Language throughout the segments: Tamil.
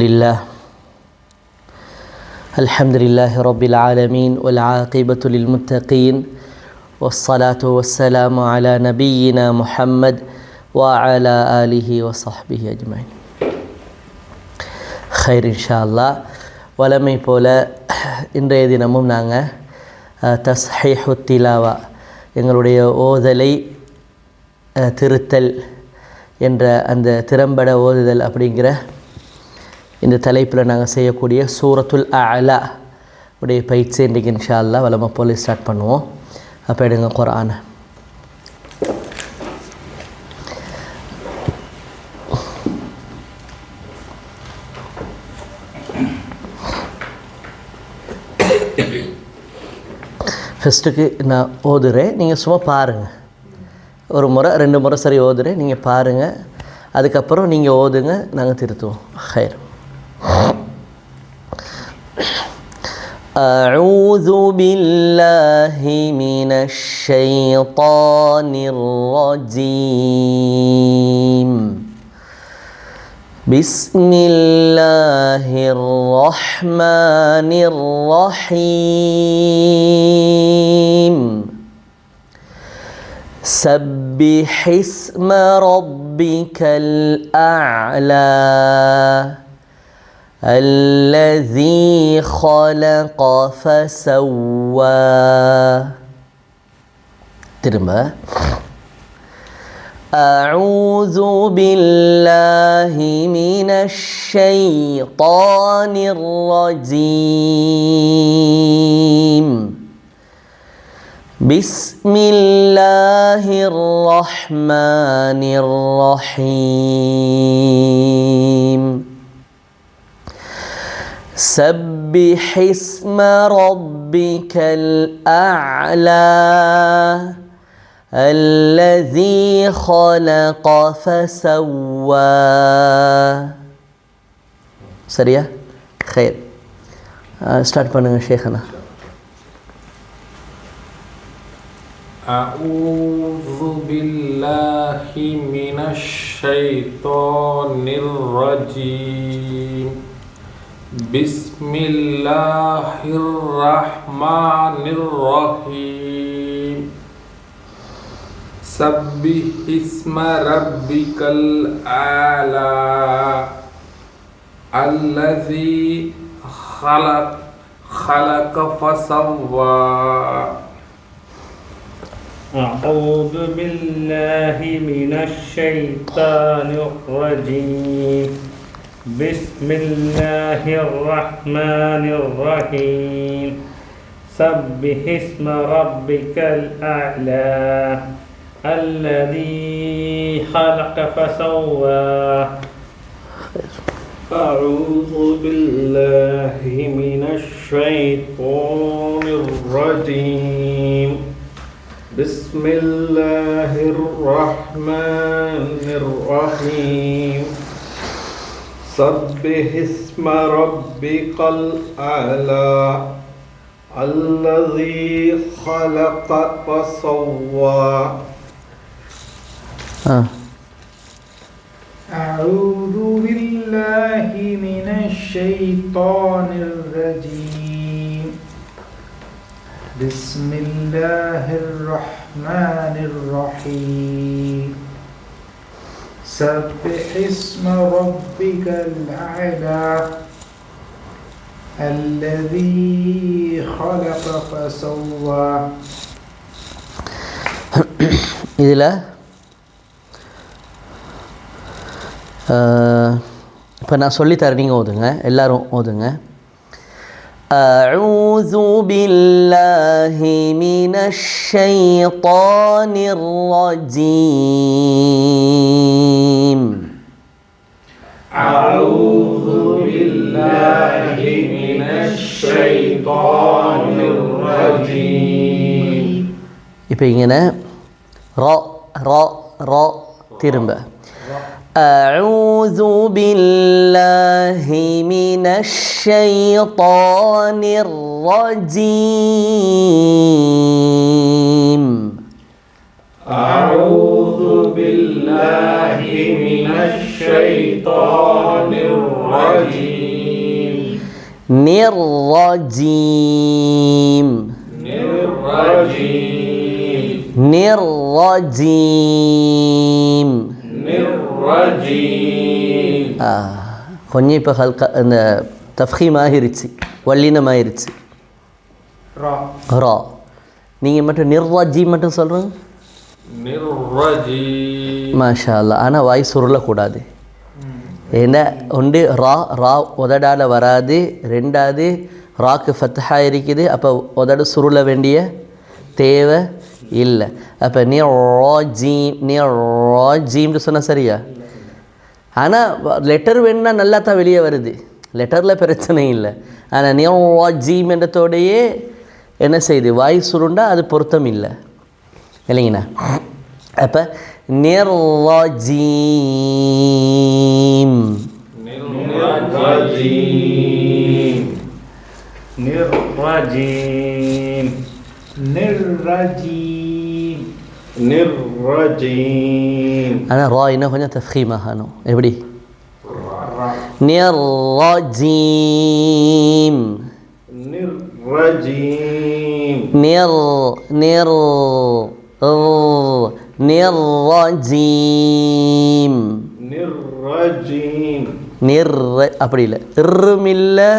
لله الحمد لله رب العالمين والعاقبة للمتقين والصلاة والسلام على نبينا محمد وعلى آله وصحبه أجمعين خير إن شاء الله வலமை போல இன்றைய தினமும் நாங்கள் தஸ்ஹீஹு திலாவா எங்களுடைய ஓதலை திருத்தல் என்ற அந்த திறம்பட ஓதுதல் அப்படிங்கிற இந்த தலைப்பில் நாங்கள் செய்யக்கூடிய சூரத்துல் அலா உடைய பயிற்சி இன்றைக்கு இன்ஷா அல்லாஹ் வலமை போல் ஸ்டார்ட் பண்ணுவோம். அப்போ எடுங்க குர்ஆனை. ஃபஸ்ட்டுக்கு நான் ஓதுறேன், நீங்கள் சும்மா பாருங்கள். ஒரு முறை ரெண்டு முறை சரி ஓதுறேன், நீங்கள் பாருங்கள். அதுக்கப்புறம் நீங்கள் ஓதுங்க, நாங்கள் திருத்துவோம். ஹைர். أعوذ بالله من الشيطان الرجيم بسم الله الرحمن الرحيم سبح اسم ربك الأعلى الذي خلق فسوى. திரும்ப أعوذ بالله من الشيطان الرجيم بسم الله الرحمن الرحيم سبح اسم ربك الأعلى الذي خلق فسوى. சரியா? خير. ஸ்டார்ட் பண்ணுங்க ஷேخنا. أعوذ بالله من الشيطان الرجيم بسم الله الرحمن الرحيم سبح اسم ربك الأعلى الذي خلق فسوى. أعوذ بالله من الشيطان الرجيم بسم الله الرحمن الرحيم سبح اسم ربك الأعلى الذي خلق فسوى. أعوذ بالله من الشيطان الرجيم بسم الله الرحمن الرحيم سبح اسم ربك الأعلى الذي خلق فسوى. أعوذ بالله من الشيطان الرجيم بسم الله الرحمن الرحيم سبح اسم ربك الأعلى الذي خلق فسوى. இதில் இப்போ நான் சொல்லித்தரேன், நீங்கள் ஓதுங்க, எல்லாரும் ஓதுங்க. أعوذ بالله من الشيطان الرجيم أعوذ بالله من الشيطان الرجيم. இப்போ இங்கே ரா திரும்ப أعوذ بالله من الشيطان الرجيم أعوذ بالله من الشيطان الشيطان الرجيم நிர்ரஜீம் الرجيم நிர்ரஜீம் الرجيم கொஞ்சம் இப்போ ஹல்கா இந்த தஃப்ஹீம் ஆகிருச்சு, வல்லினமாயிருச்சு. ரா ரா நீங்கள் மட்டும் நிர்ரஜீம் மட்டும் சொல்கிறேன். الرجيم மாஷா அல்லாஹ். ஆனால் வாய் சுருளக்கூடாது. ஏன்னா ஒன்று ரா உதடால் வராது, ரெண்டாவது ராக்கு ஃபத்ஹா இருக்குது, அப்போ உதடு சுருள வேண்டிய தேவை இல்லை. அப்போ நிர்ரஜீம்னு சொன்னால் சரியா? ஆனால் லெட்டர் வேணுன்னா நல்லா தான் வெளியே வருது, லெட்டரில் பிரச்சனை இல்லை. ஆனால் நிர்ரஜீம் என்றதோடையே என்ன செய்யுது, வாய் சுருண்டா அது பொருத்தம் இல்லை இல்லைங்கண்ணா. அப்போ நிர்ரஜீம் الرجيم நிர்ரஜீம் நிர்ரஜீம் நிர்ரஜீம் ஆனால் ரா இன்னும் கொஞ்சம் தஃப்ஹீமாகணும். எப்படி? நிர்ரஜீம் நிர்ரஜீம் நிர்ரஜீம் நிர்ரஜீம் அப்படி இல்லை, இர்ரும் இல்லை,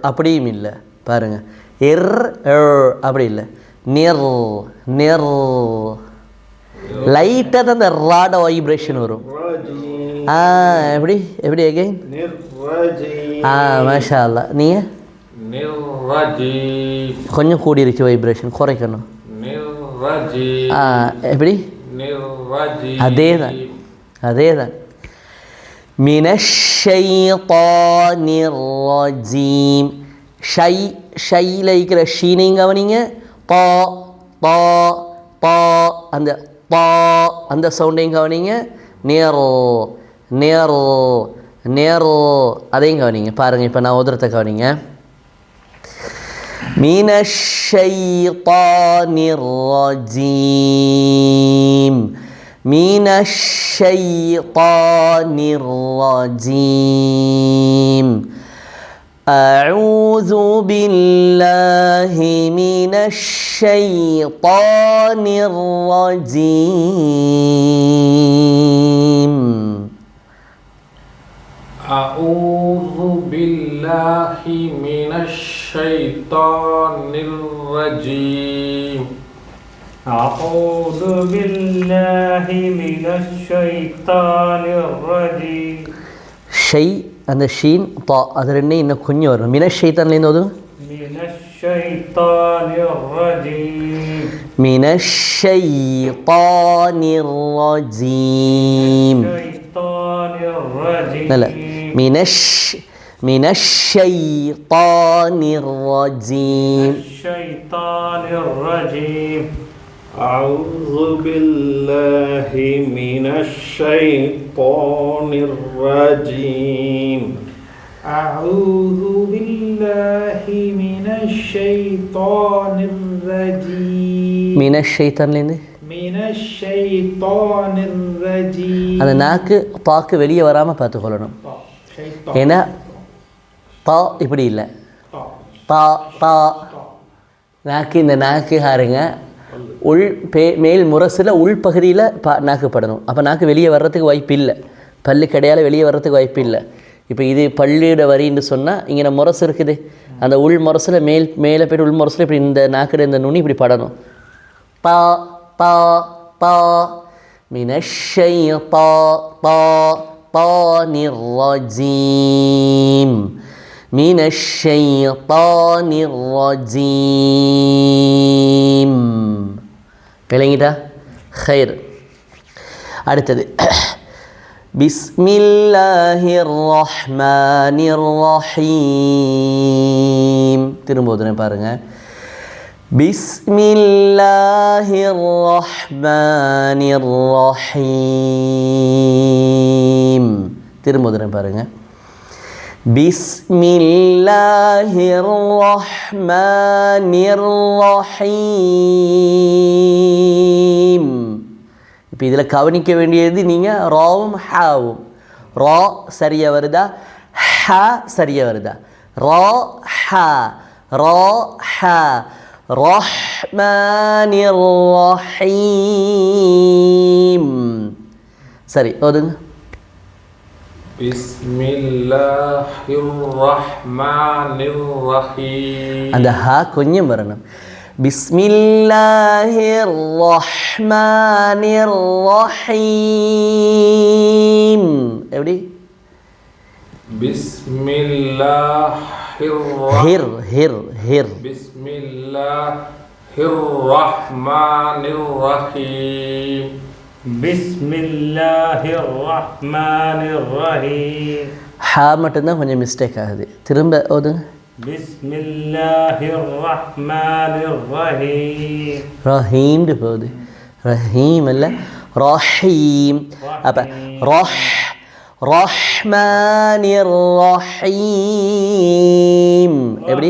அப்படியும் இல்லை. பாருங்கள், அப்படி இல்லை, லைட்டாக தான் அந்த ராட வைப்ரேஷன் வரும். எப்படி எப்படி அகைன்? மாஷா அல்லா. நீங்கள் الرجيم கொஞ்சம் கூடிருச்சு வைப்ரேஷன், குறைக்கணும். الرجيم எப்படி? الرجيم அதே தான். மினஷ்ஷைத்தானிர் ரஜீம். ஷைல இருக்கிற ஷீனையும் கவனிங்க. பா பா பா அந்த பா அந்த சவுண்டையும் கவனிங்க. நேரோ அதையும் கவனிங்க. பாருங்கள், இப்போ நான் உதிரத்தை கவனிங்க. மினஷ்ஷைத்தானிர் ரஜீம் மினஷ்ஷைத்தானிர் ரஜீம் أعوذ بالله من الشيطان الرجيم أعوذ بالله من الشيطان الرجيم أعوذ بالله من الشيطان الرجيم ஷை அந்த ஷீன் பா அது ரெண்டையும் இன்னும் கொஞ்சம் வரும். மினஷ்ஷைத்தான்லேருந்து வரும். من الشيطان الرجيم மினஷ்ஷைத்தானிர் ரஜீம். الشيطان الرجيم நல்ல மினஷ்ஷைத்தானிர் ரஜீம். الشيطان الرجيم أعوذ بالله من الشيطان الرجيم أعوذ بالله من الشيطان الرجيم மினஷ்ஷைத்தான்லேருந்து من الشيطان الرجيم அந்த நாக்கு தாக்கு வெளியே வராமல் பார்த்துக்கொள்ளணும். شيطان ஏன்னா தா இப்படி இல்லை, தா தா நாக்கு இந்த நாக்கு பாருங்க உள் மேல் முரசில் உள்பகுதியில் நாக்கு படணும். அப்போ நாக்கு வெளியே வர்றதுக்கு வாய்ப்பு இல்லை, பல்லு கடையால் வெளியே வர்றதுக்கு வாய்ப்பு இல்லை. இப்போ இது பல்லிட வரின்னு சொன்னால் இங்கே முரசு இருக்குது, அந்த உள் முரசில் மேலே போய்ட்டு உள் முரசில் இப்படி இந்த நாக்குட இந்த நுனி இப்படி படணும். தா தா தா மினஷ்ஷைத்தானிர் ரஜீம் மினஷ்ஷைத்தானிர் ரஜீம். விளங்கிட்டா? ஹைர். அடுத்தது பிஸ்மில்லாஹிர் ரஹ்மானிர் ரஹீம். திரும்ப பாருங்கள். பிஸ்மில்லாஹிர் ரஹ்மானிர் ரஹீம். திரும்ப பாருங்கள். பிஸ்மில்லாஹிர் ரஹ்மானிர் ரஹீம். இப்போ இதில் கவனிக்க வேண்டியது நீங்கள் ராவும் ஹாவும். ரா சரியாக வருதா, ஹா சரியாக வருதா? ரா ஹா ரா ஹா ரஹ்மானிர் ரஹீம். சரி ஓதுங்க. பிஸ்மில்லாஹிர்ரஹ்மானிர்ரஹீம். அந்த ஹா கொஞ்சம் வரணும். பிஸ்மில்லாஹிர் ரஹ்மானிர் ரஹீம். எப்படி? ஹிர் ஹிர் ஹிர். பிஸ்மில்லாஹிர்ரஹ்மானிர்ரஹீம். பிஸ்மில்லாஹிர்ரஹ்மானிர்ரஹீம். ஹா மட்டும்தான் கொஞ்சம் மிஸ்டேக் ஆகுது. திரும்ப ஓதுங்க. பிஸ்மில்லாஹிர்ரஹ்மானிர்ரஹீம். ரஹீம்னு போகுது. ரஹீம் இல்லை ரஹீம். அப்போ ரஹ் ரஹ்மானிர் ரஹீம். எப்படி?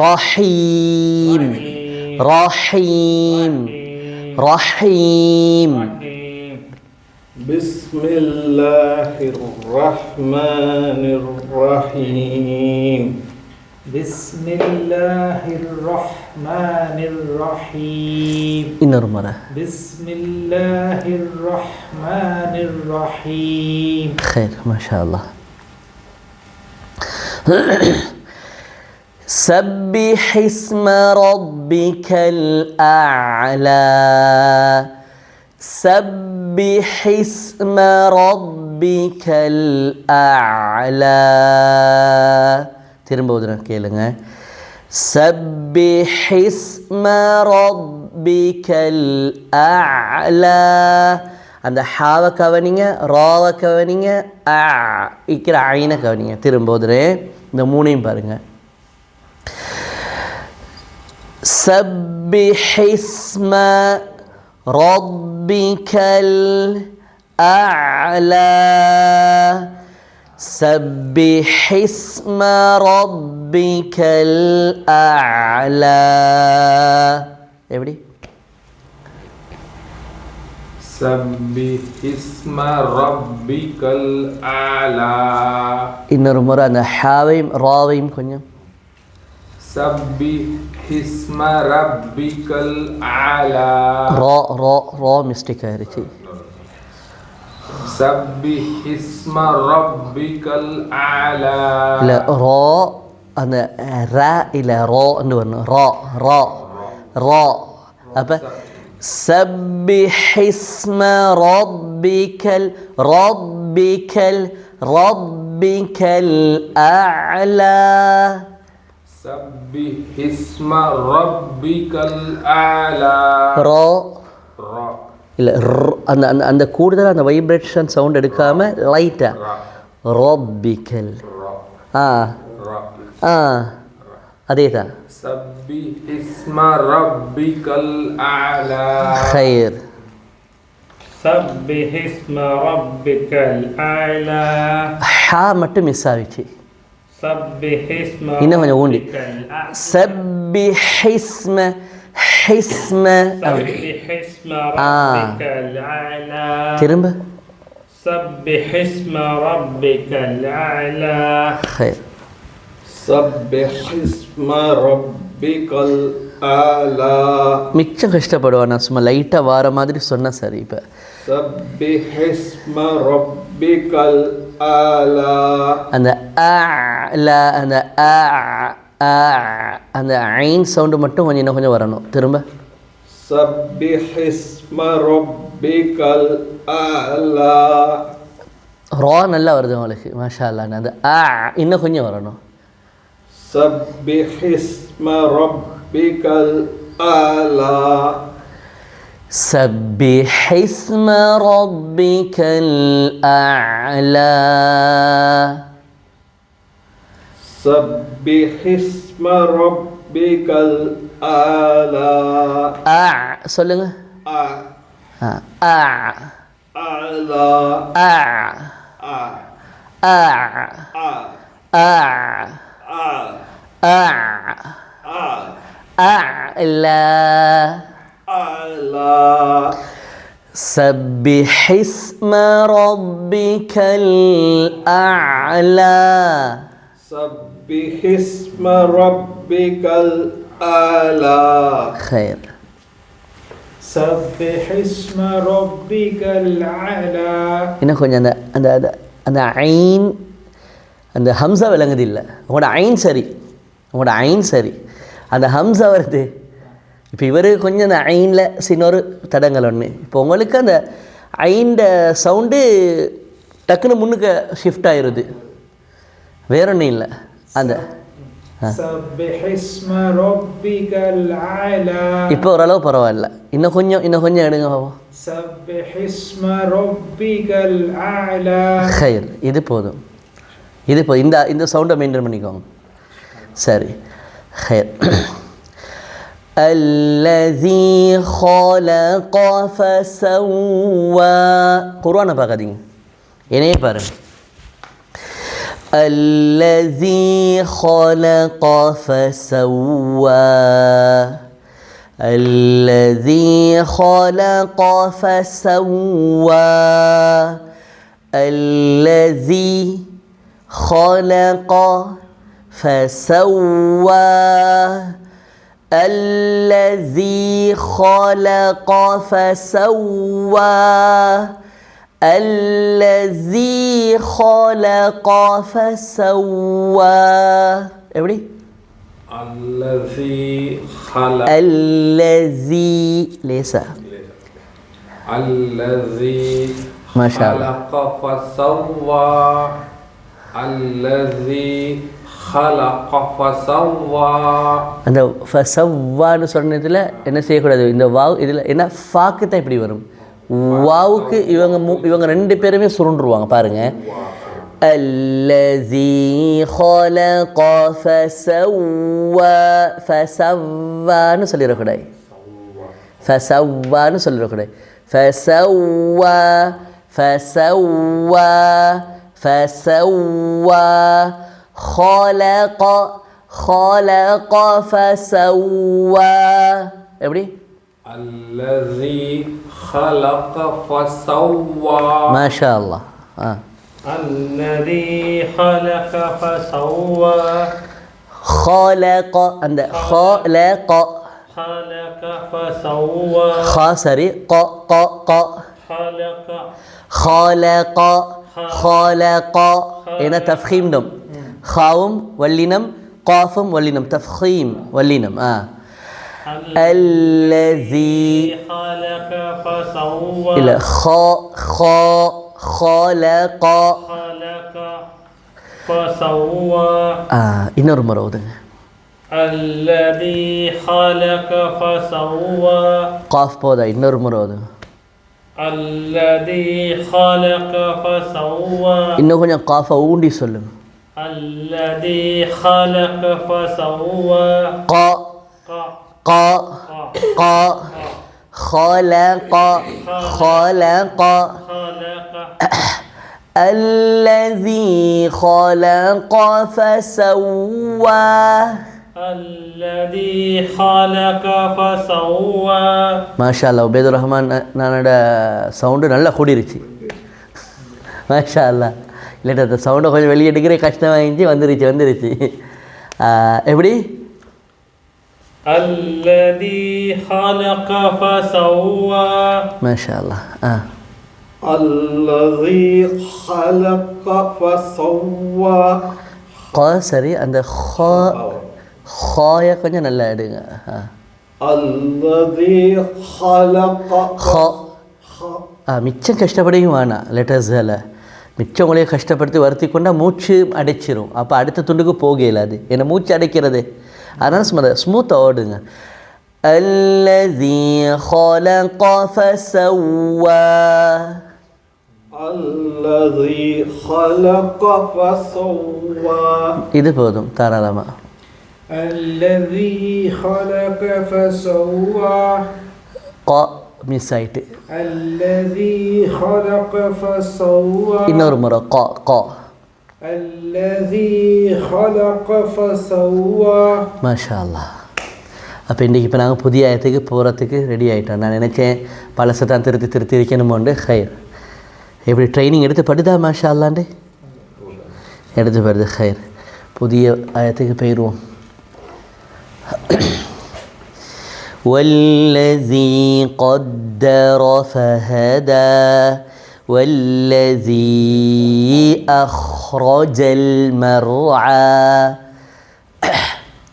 ரஹீம் ரஹீம் ரஹீம். பிஸ்மில்லாஹிர்ரஹ்மானிர்ரஹீம். பிஸ்மில்லாஹிர்ரஹ்மானிர்ரஹீம். இன்னொரு முறை. பிஸ்மில்லாஹிர்ரஹ்மானிர்ரஹீம். خير ما شاء الله. سبح اسم ربك الأعلى. سبح اسم ربك الأعلى. திரும்ப ஓதுறேன் கேளுங்க. سبح اسم ربك الأعلى. அந்த ஹாவை கவனிங்க, ராவை கவனிங்க, இருக்கிற ஐனை கவனிங்க. திரும்ப ஓதுறேன், இந்த மூணையும் பாருங்க. سبح اسم ربك الأعلى. سبح اسم ربك الأعلى. எப்படி? சப்பிஹ் இஸ்ம ரப்பிக்கல் அலா. இன்னொரு முறை அந்த ஹாவையும் ராவையும் கொஞ்சம். சப்பிஹ் இஸ்ம ரப்பிக்கல் அலா. ரா ரா ரா மிஸ்டேக் ஆயிருச்சு. சப்பிஹ் இஸ்ம ரப்பிக்கல் அலா. இல்லை ரா அந்த ரா இல்லை ரான்னு வரணும். ரா ரா ரா. அப்போ سبح اسم ربك ربك الأعلى. سبح اسم ربك الأعلى. ரா இல்லை அந்த அந்த அந்த கூடுதல் அந்த வைப்ரேஷன் சவுண்ட் எடுக்காமல் லைட்டாக ரப்பிக்கல். அதே தான். سبح اسم ربك الأعلى. خير. سبح اسم ربك الأعلى. ஹா மட்டும் மிஸ் ஆகிடுச்சு. سبح اسم இன்னும் கொஞ்சம் ஊண்டி. ربك الأعلى. سبح اسم حسم. سبح اسم ربك الأعلى. திரும்ப. سبح اسم ربك الأعلى. خير. سبح اسم ربك الأعلى. மிச்சம் கஷ்டப்படுவான். நான் சும்மா லைட்டாக வார மாதிரி சொன்னேன். சரி இப்போ سبح اسم ربك الأعلى. அந்த அந்த அந்த ஐன் சவுண்டு மட்டும் கொஞ்சம் இன்னும் கொஞ்சம் வரணும். திரும்ப. سبح اسم ربك الأعلى. ரா நல்லா வருது உங்களுக்கு, மாஷா அல்லாஹ். அந்த இன்னும் கொஞ்சம் வரணும். سبح اسم ربك الأعلى. سبح اسم ربك الأعلى. سبح اسم ربك الأعلى. சொல்லுங்க. أعلى. أعلى الأعلى سبح اسم ربك الأعلى سبح اسم ربك الأعلى خير سبح اسم ربك الأعلى இன்னும் கொஞ்சம் அந்த அந்த அந்த அந்த ஐன் அந்த ஹம்சா விளங்குது இல்லை உங்களோட ஐன் சரி உங்களோட ஐன் சரி அந்த ஹம்சா வருது இப்போ இவர் கொஞ்சம் அந்த ஐனில் சின்னொரு தடங்கள் ஒன்று இப்போ உங்களுக்கு அந்த ஐண்ட சவுண்டு டக்குன்னு முன்னுக்கு ஷிஃப்ட் ஆயிடுது வேற ஒன்றும் இல்லை அந்த سبح اسم ربك الأعلى இப்போ ஓரளவு பரவாயில்ல இன்னும் கொஞ்சம் எடுங்க பாப்போம் سبح اسم ربك الأعلى خير இது போதும் இந்த சவுண்டை மெயின்டைன் பண்ணிக்கோங்க சரி خير الذي خلق فسوى குர்ஆனை பார்க்காதீங்க என்னையே பாருங்க الذي خلق فسوى الذي خلق فسوى الذي خلق فسوى الذي خلق فسوى الذي خلق فسوى எப்படி الذي خلق الذي லேசா الذي ما شاء الله. خلق فسوى الذي خلق فسوى அந்த ஃபசவ்வான்னு சொன்னதில் என்ன செய்யக்கூடாது இந்த வாவ் இதில் என்ன ஃபாக்கு தான் இப்படி வரும் வாவுக்கு இவங்க ரெண்டு பேருமே சுருண்டுருவாங்க பாருங்க الذي خلق فسوى فسواன்னு சொல்லிடக்கூடாது فسواன்னு சொல்லிடக்கூடாது فسوى فسوى فسوى خلق خلق فسوى எப்படி الذي خلق فسوى ما شاء الله الذي خلق فسوى خلق அந்த خلق خلق فسوى خا சரி ق ق ق خلق خلق خلق هنا تفخيم دم خاوم واللينم قافم واللينم تفخيم واللينم الذي خلق فسوى إلى خلق خلق فسوى இன்னொரு முறை ஓதுங்க الذي خلق فسوى قاف போதா இன்னொரு முறை ஓதுங்க الذي خلق فسوى இன்னும் கொஞ்சம் காஃபை ஊண்டி சொல்லுங்க الذي خلق فسوى ق ق ق خلق خلق خلق الذي خلق فسوى الذي خلق فسوى மாஷா அல்லாஹ் உபேதுர் ரஹ்மான் நானோட சவுண்டு நல்லா கூடிருச்சு மாஷா அல்லாஹ் இல்லாட்ட அந்த சவுண்டை கொஞ்சம் வெளியே எடுக்கிற கஷ்டமாகிச்சு வந்துருச்சு எப்படி الذي خلق فسوى மாஷா அல்லாஹ் الذي خلق فسوى க சரி அந்த ஹாயை கொஞ்சம் நல்லா எடுங்க الذي خلق மிச்சம் கஷ்டப்படையும் வேணாம் லெட்டர்ஸில் மிச்சம் உங்களையே கஷ்டப்படுத்தி வருத்தி கொண்டால் மூச்சு அடைச்சிரும் அப்போ அடுத்த துண்டுக்கு போக இயலாது ஏன்னா மூச்சு அடைக்கிறது அதனால் ஸ்மூத்தாக ஓடுங்க الذي خلق فسوى الذي خلق فسوى இது போதும் தாராளமாக الذي خلق فسوى க மிஸ் ஆயிட்டு الذي خلق فسوى இன்னொரு முறை க الذي خلق فسوى மாஷா அல்லாஹ் அப்போ இன்றைக்கி இப்போ நாங்கள் புதிய ஆயத்துக்கு போகிறதுக்கு ரெடி ஆகிட்டோம். நான் நினச்சேன் பழசை தான் திருத்தி வைக்கணுமோண்டு. ஹைர் எப்படி ட்ரைனிங் எடுத்து படுதா மாஷா அல்லாண்டே எடுத்து படுது. ஹைர் புதிய ஆயத்துக்கு போயிடுவோம். வல்லதி قدر فهدى والذي أخرج المرعى.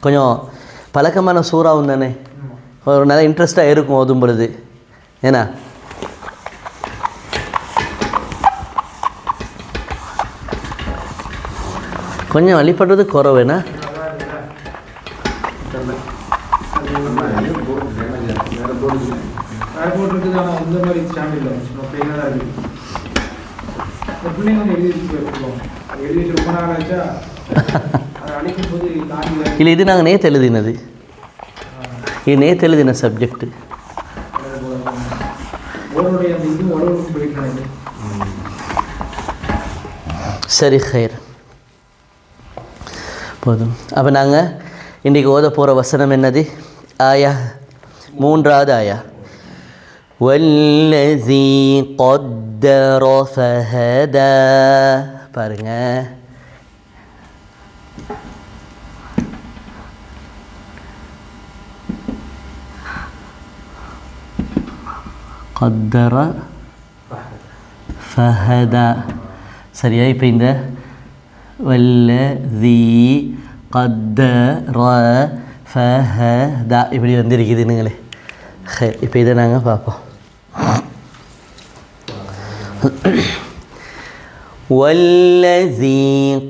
கொஞ்சம் பழக்கமான சூறாவும் தானே, ஒரு நல்ல இன்ட்ரெஸ்டாக இருக்கும் ஓதும் பொழுது. ஏன்னா கொஞ்சம் வழிபடுறது குறவேண்ணா. இந்த மாதிரி ஸ்டாண்ட் இல்லை, இது நாங்கள் நேற்று எழுதினது. இது நேற்று எழுதின சப்ஜெக்டு. சரி ஹைர் போதும். அப்போ நாங்கள் இன்றைக்கி ஓத போகிற வசனம் என்னது? ஆயா 3வது ஆயா. வல்லதி قدر فهدى. பாருங்க, قدر فهدى சரியா? இப்போ இந்த வல்லதி قدر فهدى இப்படி வந்திருக்குதுங்களே. இப்போ இதை நாங்கள் பார்ப்போம். வல்லதி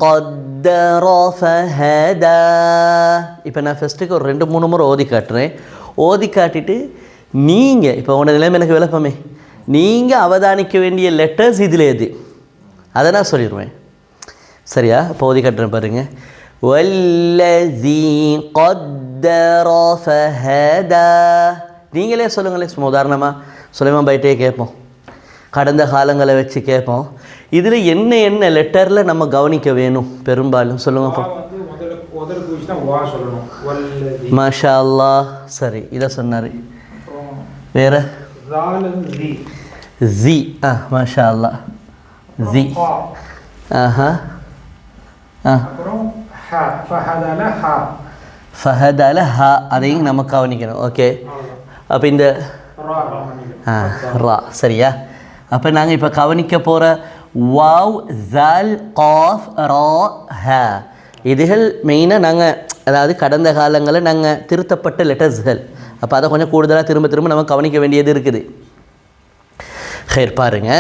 قدر فهدى. இப்போ நான் ஃபஸ்ட்டுக்கு ஒரு 2-3 முறை ஓதி காட்டுறேன். ஓதி காட்டிட்டு நீங்கள் இப்போ உங்களோட நிலைமை எனக்கு விளப்பமே, நீங்கள் அவதானிக்க வேண்டிய லெட்டர்ஸ் இதில் எது அதை நான் சொல்லிடுவேன். சரியா? இப்போ ஓதி காட்டுறேன் பாருங்கள். வல்லதி قدر فهدى. நீங்களே சொல்லுங்களேன். சும்மா உதாரணமாக சுலைமான் பைட்டே கேட்போம், கடந்த காலங்களை வச்சு கேட்போம். இதில் என்ன லெட்டரில் நம்ம கவனிக்க வேணும் பெரும்பாலும் சொல்லுங்கப்போ. மாஷா அல்லாஹ். சரி, இதை சொன்னார். வேறு ஜி. மாஷா அல்லாஹ். ஜி. ஆஹா. ஃபஹதால ஹா, அதையும் நம்ம கவனிக்கணும். ஓகே. அப்போ இந்த ரா. சரியா? அப்போ நாங்கள் இப்போ கவனிக்க போகிற வாவ், ஜால், காஃப், ரா, ஹ இதுகள் மெயினாக நாங்கள், அதாவது கடந்த காலங்களில் நாங்கள் திருத்தப்பட்ட லெட்டர்ஸ்கள். அப்போ அதை கொஞ்சம் கூடுதலாக திரும்ப நம்ம கவனிக்க வேண்டியது இருக்குது. ஹைர் பாருங்க.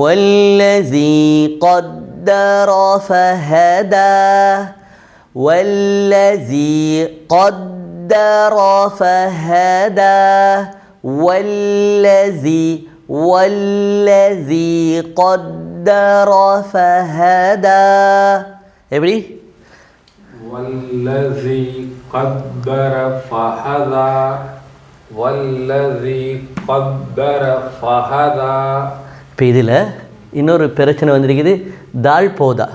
வல்லதி قدر فهدى والذي قدر فهدى والذي قدر فهدى. எப்படி? والذي قدر فهدى والذي قدر فهدى. இப்போ இதில் இன்னொரு பிரச்சனை வந்திருக்குது. தால் போதா,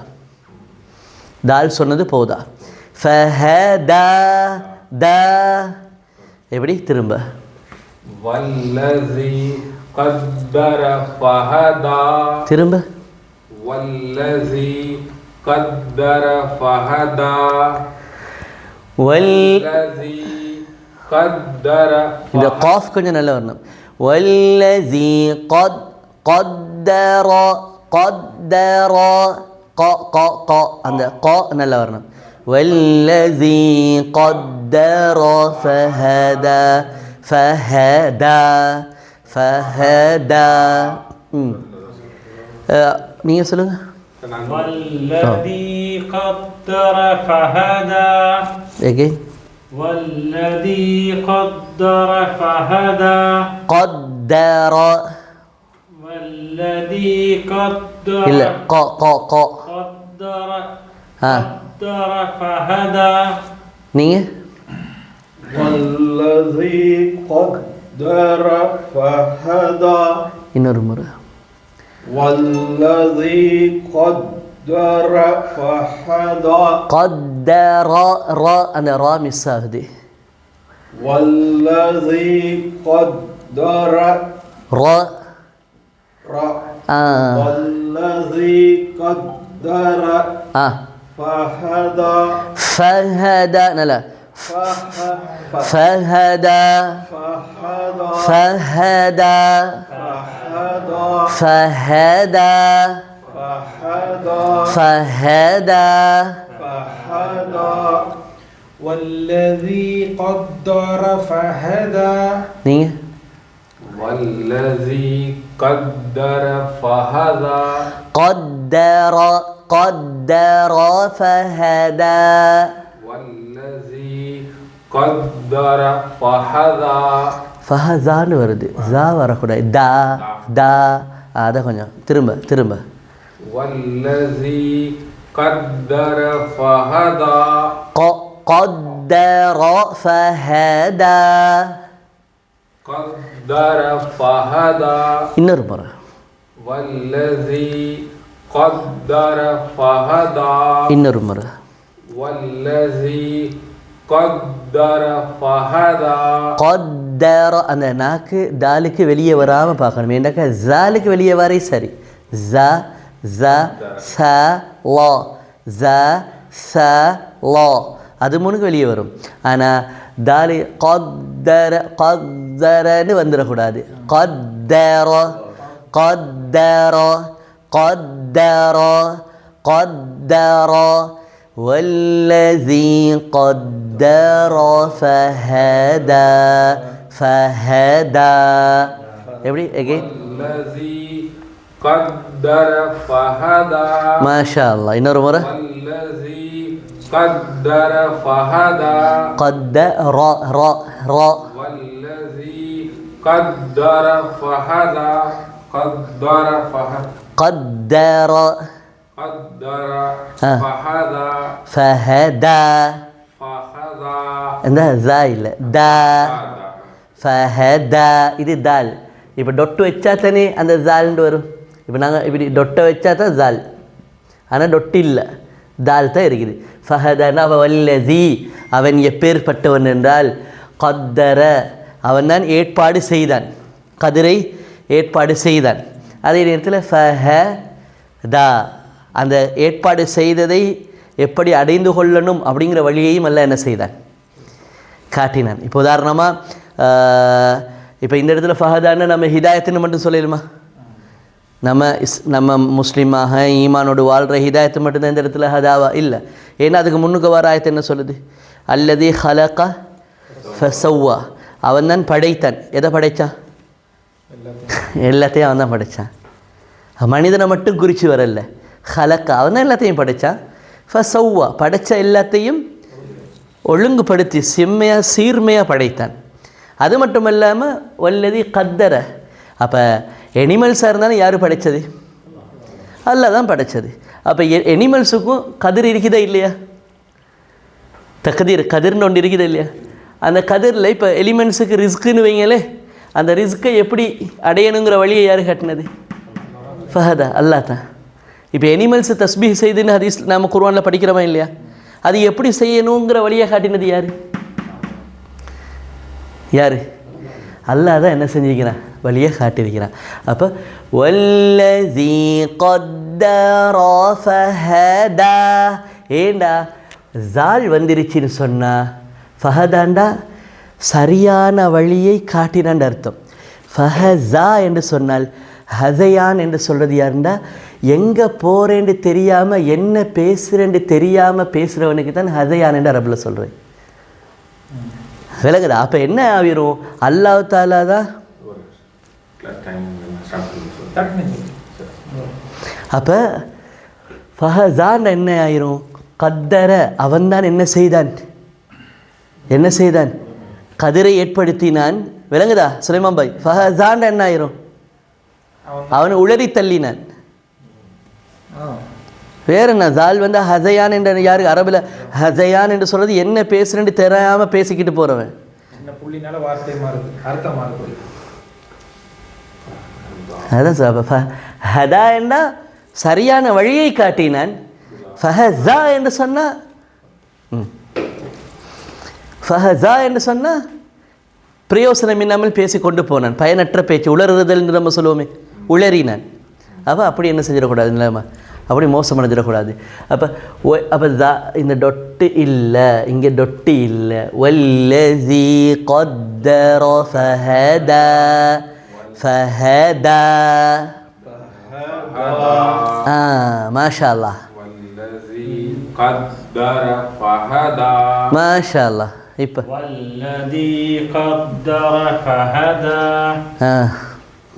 தால் சொன்னது போதா. ஃபஹதா தா. எப்படி? திரும்ப. வல்லதி قدر فهدى. திரும்ப. வல்லதி قدر فهدى. வல்லதி قدر. இந்த காஃப் கொஞ்சம் நல்லா வரணும். வல்லதி قدر قدر ق அந்த க நல்லா வரணும். வல்லதி قدر فهدى فهدى فهدى. நீங்கள் சொல்லுங்க. والذي قدر فهدى. again. والذي قدر فهدى. قدر. والذي قدر. இல்லை ق ق ق. قدر قدر فهدى. நீங்கள். والذي قدر فهدى. இன்னொரு முறை. والذي قدر فهدى. قدر را அந்த ரா மிஸ் ஆகுது. والذي قدر ரா والذي قدر فهدى فهدى நல்லா فهدى فهدى فهدى فهدى والذي قدر فهدى நீங்க والذي قدر فهدى قدر قدر فهدى والذي قدر فهدى ஃபஹதான்னு வருது ஜா வரக்கூடாது தா தா அதை கொஞ்சம் திரும்ப والذي قدر فهدى قدر فهدى قدر فهدى இன்னொரு முறை والذي قدر فهدى இன்னொரு முறை والذي قدر فهدى قدر அந்த நாக்கு தாலுக்கு வெளியே வராமல் பார்க்கணும் ஏன்னாக்கா ஜாலுக்கு வெளியே வரை சரி ஜ ஜ ச லா ஜ ச லா அது மூணுக்கு வெளியே வரும் ஆனால் தாலி கத்தரன்னு வந்துடக்கூடாது கத்தர قدر قدر قدر والذي قدر فهدى فهدى எப்படி again والذي قدر فهدى ما شاء الله இன்னொரு முறை والذي قدر فهدى قدر را والذي قدر فهدى قدر فهدى قدر قدر آه. فهدى فهدى فهدى இந்த ஜா இல்லை தா ஃபஹதா இது தால் இப்போ டொட்டு வச்சா தானே அந்த ஜால்னு வரும் இப்போ நாங்கள் இப்படி டொட்டை வச்சா தான் ஜால் ஆனால் டொட்டு இல்லை தால் தான் இருக்குது ஃபஹதனா வல்லதி அவன் எப்பேற்பட்டவன் என்றால் கத்தர அவன் தான் ஏற்பாடு செய்தான் கதிரை ஏற்பாடு செய்தான் அதே நேரத்தில் ஃபஹதா அந்த ஏற்பாடு செய்ததை எப்படி அடைந்து கொள்ளணும் அப்படிங்கிற வழியையும் அல்ல என்ன செய்தான் காட்டினான் இப்போ உதாரணமாக இப்போ இந்த இடத்துல ஃபஹதான்னு நம்ம ஹிதாயத்துன்னு மட்டும் சொல்லிடுமா நம்ம முஸ்லீமாக ஈமானோடு வாழ்கிற ஹிதாயத்து மட்டும்தான் இந்த இடத்துல ஹதாவா இல்லை ஏன்னா அதுக்கு முன்னுக்கு வர ஆயத்து என்ன சொல்லுது அல்லதி ஹலக ஃபஸவ்வா அவன் தான் படைத்தான் எதை படைத்தான் எல்லாத்தையும் அவன் தான் படைத்தான் மனிதனை மட்டும் குறித்து வரல ஹலக்க அவன் தான் எல்லாத்தையும் படைத்தான் ஃபஸவ்வா படைத்த எல்லாத்தையும் ஒழுங்குபடுத்தி செம்மையாக சீர்மையாக படைத்தான் அது மட்டும் இல்லாமல் வல்லதி கத்தர அப்போ எனிமல்ஸாக இருந்தாலும் யார் படைத்தது அல்லாஹ் தான் படைத்தது அப்போ எனிமல்ஸுக்கும் கதிர் இருக்குதா இல்லையா கதிர்னு ஒன்று இருக்குதா இல்லையா அந்த கதிரில் இப்போ எலிமெண்ட்ஸுக்கு ரிஸ்க்குன்னு வைங்களே அந்த ரிஸ்க்கை எப்படி அடையணுங்கிற வழியை யார் காட்டினது ஃபஹதா அல்லாஹ் தான் இப்போ எனிமல்ஸு தஸ்பீஹ் செய்துன்னு ஹதீஸ் நாம் குர்ஆனில் படிக்கிறோமா இல்லையா அது எப்படி செய்யணுங்கிற வழியை காட்டினது யார் அல்லாஹ் தான் என்ன செஞ்சிருக்கிறான் வழியை காட்டியிருக்கிறான் அப்போ வல்லதி கத்தர ஃபஹதா ஏண்டா ஜால் வந்துருச்சுன்னு சொன்னா ஃபஹதாண்டா சரியான வழியை காட்டினான்னு அர்த்தம் ஃபஹஸா என்று சொன்னால் ஹசயான் என்று சொல்கிறது யாருண்டா எங்கே போகிறேன்னு தெரியாமல் என்ன பேசுகிறேன்னு தெரியாமல் பேசுகிறவனுக்கு தான் ஹசயான் என்று அரபில் சொல்கிறேன் விளங்குதா அப்போ என்ன ஆகிரும் அல்லாஹ் தாலா தான் அப்போ ஃபஹஸான் என்ன ஆயிரும் கத்தர அவன்தான் என்ன செய்தான் கதிரை ஏற்படுத்தினான் விளங்குதா சுலைமான் பாய் ஃபஹஸான் என்ன ஆயிரும் அவனை உளறி தள்ளினான் வேற என்ன ஜால் வந்து ஹசயான் என்ற யாருக்கு அரபில் ஹசயான் என்று சொல்றது என்ன பேசுறேன்னு தெரியாமல் பேசிக்கிட்டு போகிறவன் அதான் சார் ஹதா என்றா சரியான வழியை காட்டினான் ஃபஹஸா என்று சொன்னா ஃபஹஸா என்று சொன்னா பிரயோசனம் இல்லாமல் பேசி கொண்டு போனான். பயனற்ற பேச்சு, உளறுதல் என்று நம்ம சொல்லுவோமே, உளறினான். அப்போ அப்படி என்ன செஞ்சிடக்கூடாது, இல்லாமல் அப்படி மோசம் அடைஞ்சிடக்கூடாது. அப்போ இந்த டொட்டு இல்லை, இங்கே டொட்டு இல்லை. வல்லதி கத்தர ஃபஹதா ஃபஹதா. மாஷா அல்லாஹ், والذي قدر فهدى மாஷா அல்லாஹ். இப்போ والذي قدر فهدى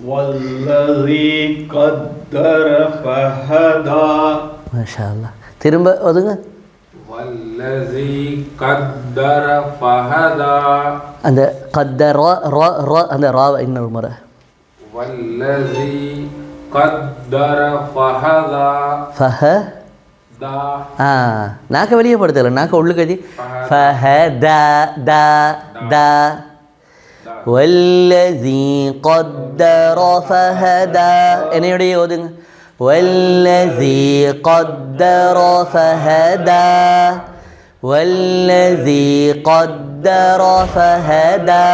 والذي قدر فهدى. மாஷா அல்லாஹ். திரும்ப ஒதுங்க. والذي قدر فهدى அந்த கத்தர அந்த ராவை இன்னொரு முறை. والذي قدر فهدى ஃபஹதா. நாக்க வெளியே படுத்தல, நாக்க உள்ளுக்கதி. ஃபஹதா தா தா. வல்லதி கத்தர ஃபஹதா. என்னையுடைய ஓதுங்க. வல்லதி கத்தர ஃபஹதா வல்லதி கத்தர ஃபஹதா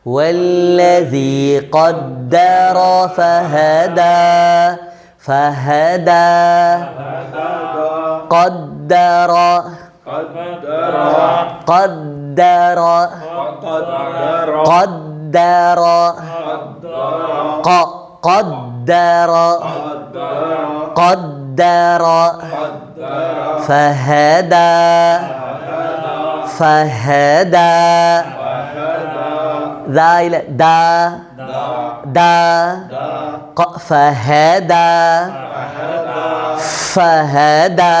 والذي قدر فهدى فهدى قدر قدر قدر قدر قدر قدر فهدى فهدى ذا إلى دا دا فهدى فهدى.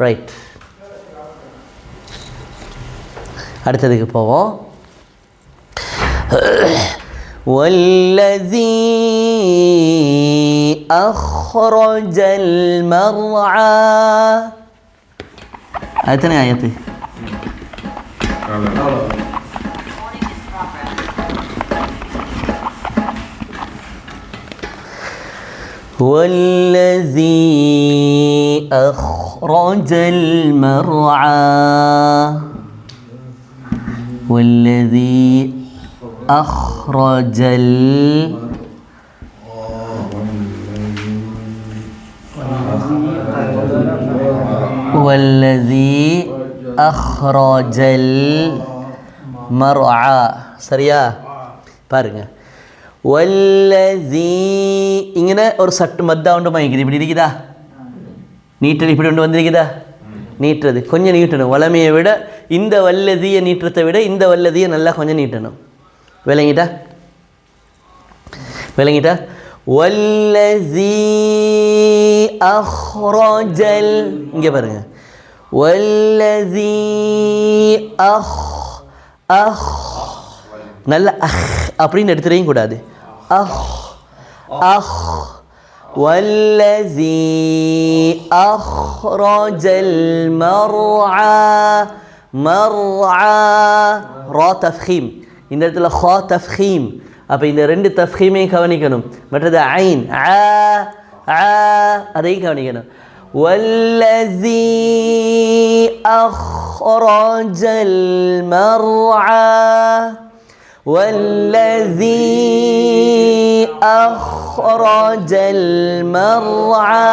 ரைட், அடுத்ததுக்கு போவோம். والذي أخرج المرعى. أتني آياتي. والذي أخرج المرعى والذي أخرج والذي أخرج المرعى. சரியா? பாருங்க, வல்லதி இங்கே ஒரு சட்டு மத்தா ஒன்று வாங்கிக்குது. இப்படி இருக்குதா? நீட்டல் இப்படி ஒன்று வந்திருக்குதா? நீட்டுறது கொஞ்சம் நீட்டணும். வளமையை விட இந்த வல்லதியை நீட்டுறதை விட இந்த வல்லதியை நல்லா கொஞ்சம் நீட்டணும். விளங்கிட்டா? விளங்கிட்டா? வல்லதி அஹ்ரஜல். இங்கே பாருங்க, வல்லதி நல்ல அப்படின்னு எடுத்துறையும் கூடாது. والذي أخرج المرعى مرعى ரா தஃப்ஹீம். இந்த இடத்துல ஹா தஃப்ஹீம். அப்போ இந்த ரெண்டு தஃப்ஹீமையும் கவனிக்கணும். மற்றது ஐன் அதையும் கவனிக்கணும். والذي أخرج المرعى والذي أخرج المرعى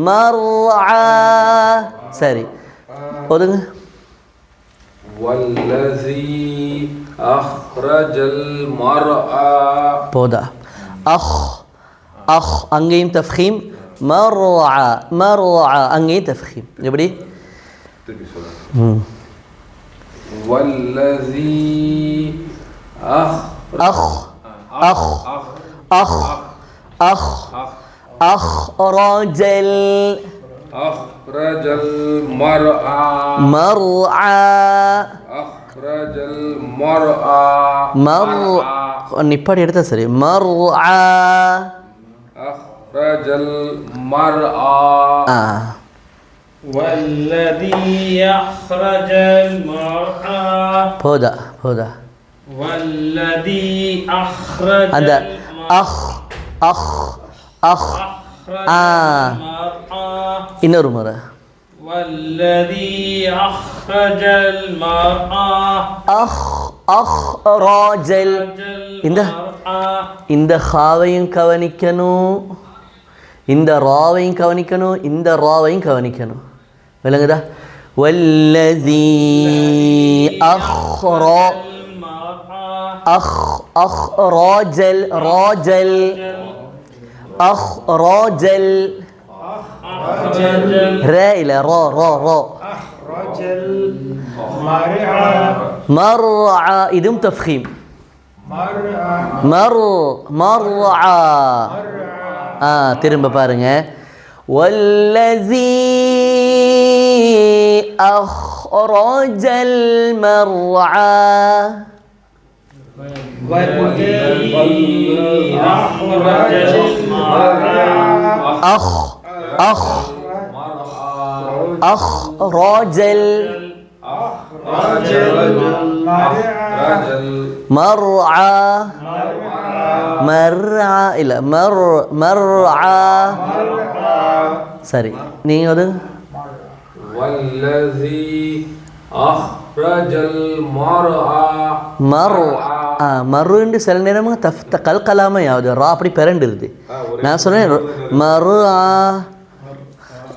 مرعى. சரி, போதுங்க. والذي أخرج المرعى போதா? அஹ் அங்கேயும் தஃப்ஹீம். مرعى مرعى அங்கேயும் தஃப்ஹீம். எப்படி? والذي أخرج المرعى مرعى أخرج المرعى நிப்பாடி எடுத்தா சரி. مرعى أخرج المرعى والذي أخرج المرعى. போதா போதா? والذي أخرج அந்த المرعى. இன்னொரு முறை. والذي أخرج المرعى அஹ்ராஜல் இந்த ஹாவையும் கவனிக்கணும், இந்த ராவையும் கவனிக்கணும், இந்த ராவையும் கவனிக்கணும். விளங்குதா? வல்லதி அஹ்ராஜல் ராஜல் அஹ்ராஜல் ரா இல்ல ரா ரா ரா أخرج المرعى مرعى இதும் தஃப்ஹீம். مرعى مرعى திரும்ப பாருங்க. والذي أخرج المرعى والذي أخرج المرعى أخرج مرعى مرعى இல்ல مرعى சரி நீங்க அது والذي أخرج المرعى மருண்டு சில நேரமாக கல்கலாமல் யாவது ரா அப்படி பிறண்டுருது. நான் சொன்னேன் மருஆ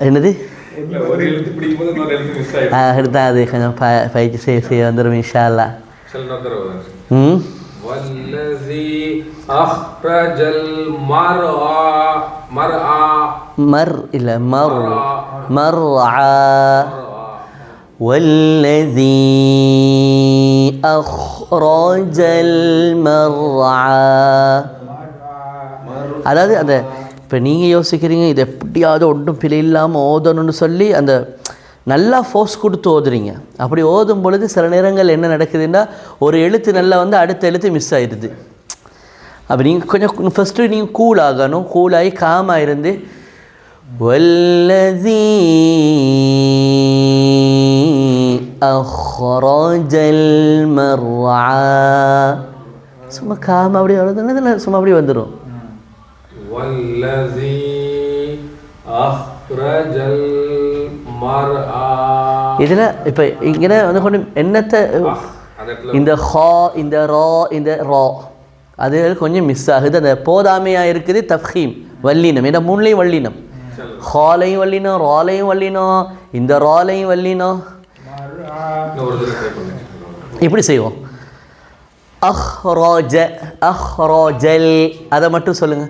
என்னது எடுத்தா அது கொஞ்சம் பயிற்சி செய்ய வந்துடும் இன்ஷா அல்லாஹ். والذي أخرج المرعى மர் இல்ல مرعى والذي أخرج المرعى. அதாவது அந்த இப்போ நீங்கள் யோசிக்கிறீங்க இது எப்படியாவது ஒன்றும் பிழை இல்லாமல் ஓதணும்னு சொல்லி அந்த நல்லா ஃபோர்ஸ் கொடுத்து ஓதுறீங்க. அப்படி ஓதும் பொழுது சில நேரங்கள் என்ன நடக்குதுன்னா ஒரு எழுத்து நல்லா வந்து அடுத்த எழுத்து மிஸ் ஆயிடுது. அப்போ நீங்கள் கொஞ்சம் ஃபஸ்ட்டு நீங்கள் கூல் ஆகணும். கூலாகி காமாக இருந்து والذي أخرج المرعى சும்மா காம அப்படி வருதுன்னா சும்மா அப்படி வந்துடும். والذي أخرج المرعى இதில் இப்போ இங்கே வந்து கொஞ்சம் என்னத்தை இந்த ஹா இந்த ரா இந்த ரா அது கொஞ்சம் மிஸ் ஆகுது. அந்த போதாமையாக இருக்குது தஃப்ஹீம் வல்லினம். ஏன்னா மூணுலையும் வல்லினம், ஹாலையும் வல்லினம், ராலையும் வல்லினம், இந்த ராலையும் வல்லினம். இப்படி செய்வோம். அஹ்ராஜ அஹ்ராஜல் அதை மட்டும் சொல்லுங்க.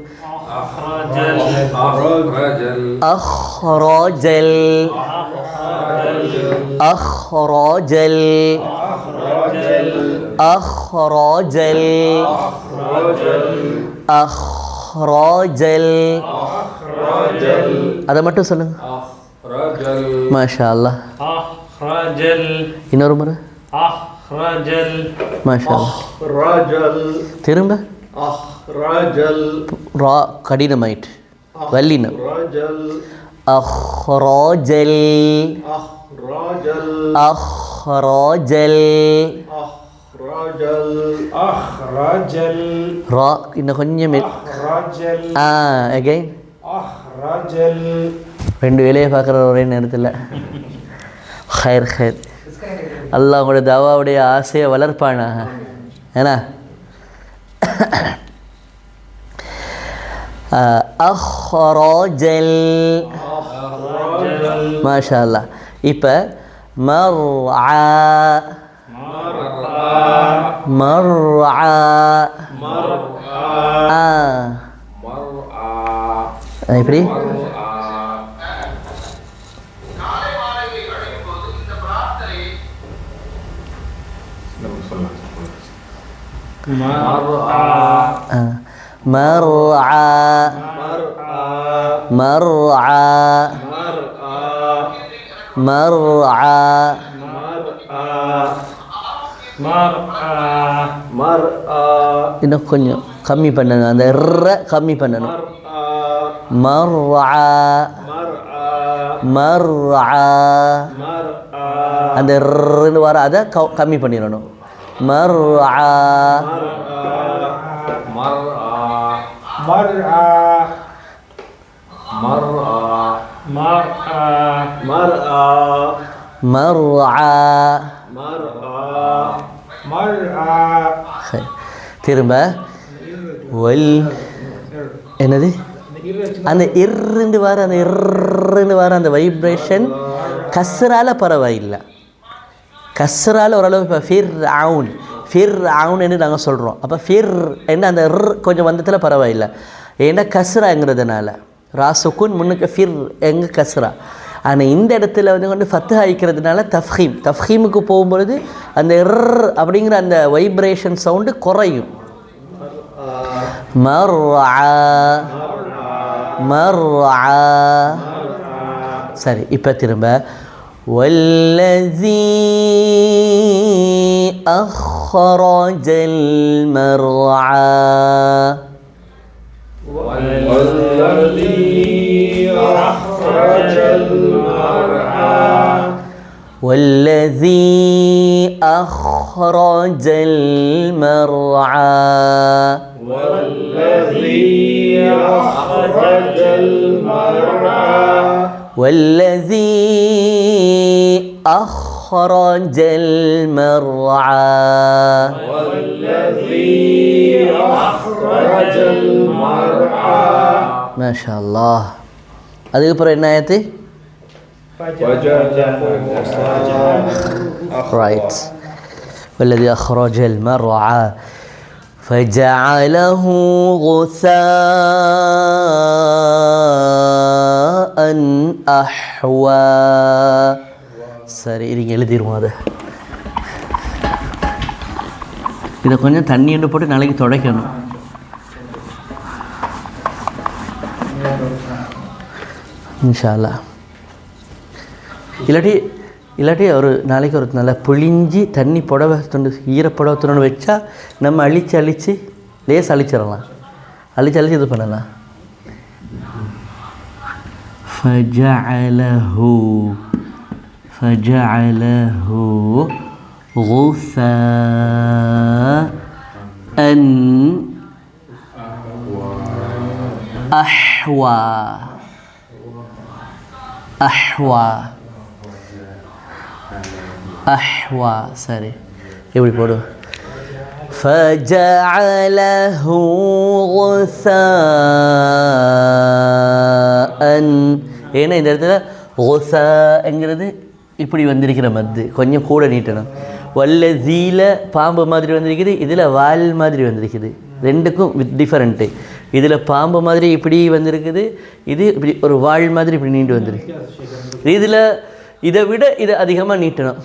அஹ்ராஜல் அஹ்ராஜல் அஹ்ராஜல் அஹ்ராஜல் அதை மட்டும் சொல்லுங்க. மாஷா அல்லாஹ். இன்னொரு முறை மாஷா அல்லாஹ். திரும்ப ரா கடினமாயிட்டு வல்லினம். அஹ்ராஜல் அஹ்ராஜல் أخرج ரா இன்னும் கொஞ்சம் அகைன் أخرج ரெண்டு வேலையை பார்க்குற ஒரே நேரத்தில். ஹைர் ஹைர் அல்லாஹ் உங்களோட தவாவுடைய ஆசையை வளர்ப்பானா ஏன்னா. அஹ்ராஜல் மாஷா அல்லாஹ். இப்போ மர்ஆ மர்ஆ எப்படி مرعى مرعى مرعى இன்னும் கொஞ்சம் கம்மி பண்ணணும். அந்த கம்மி பண்ணணும். مرعى مرعى அந்த வர அதை கம்மி பண்ணிடணும். مرعى مرعى مرعى مرأى مرأى மர்ஆ. مرأى مرأى சரி, திரும்ப வல் என்னது அந்த இர்ன்னு வர அந்த இர்ன்னு வர அந்த வைப்ரேஷன் கஸ்ரால பரவாயில்லை. கஸ்ரால ஓரளவு இப்போ ஃபிர் அவுன் என்று நாங்கள் சொல்கிறோம். அப்போ ஃபிர் என்ன அந்த கொஞ்சம் வந்ததில் பரவாயில்லை. ஏன்னா கஸ்ராங்கிறதுனால ராசுக்குன் முன்னுக்கு ஃபிர் எங்கே கஸ்ரா. ஆனால் இந்த இடத்துல கொண்டு ஃபத்து ஆகிக்கிறதுனால தஃப்ஹீமுக்கு போகும்பொழுது அந்த அப்படிங்கிற அந்த வைப்ரேஷன் சவுண்டு குறையும். மர்ஆ. சரி, இப்போ திரும்ப வல்லஸீ அஹ்ரஜல் மர்ஆ. والذي أخرج المرعى والذي أخرج المرعى. والذي أخرج المرعى والذي أخرج المرعى. والذي أخرج المرعى ما شاء الله. அதுக்கப்புறம் என்ன ஆயத்து? right. والذي أخرج المرعى فجعله غثاء أحوى. சரி, இது எழுதிடுவோம். அதை இதை கொஞ்சம் தண்ணி போட்டு நாளைக்கு துடைக்கணும். இன்ஷா அல்லாஹ். இல்லாட்டி ஒரு நாளைக்கு ஒரு நல்லா புழிஞ்சி தண்ணி புடவை துண்டு ஈரப்புடவை துண்டு வச்சா நம்ம அழித்து லேஸ் அழிச்சிடலாம். அழித்து இது பண்ணலாம். فجعله غثاء أحوى. சரி, எப்படி போடு? فجعله غثاء. ஏன்னா இந்த இடத்துல غثاءங்கிறது இப்படி வந்திருக்கிற மத்து கொஞ்சம் கூட நீட்டணும். வல்லஸீல பாம்பு மாதிரி வந்திருக்குது, இதில் வால் மாதிரி வந்திருக்குது. ரெண்டுக்கும் டிஃபரெண்ட்டு. இதில் பாம்பு மாதிரி இப்படி வந்திருக்குது, இது இப்படி ஒரு வால் மாதிரி இப்படி நீண்டு வந்திருக்கு. இதில் இதை விட இதை அதிகமாக நீட்டணும்.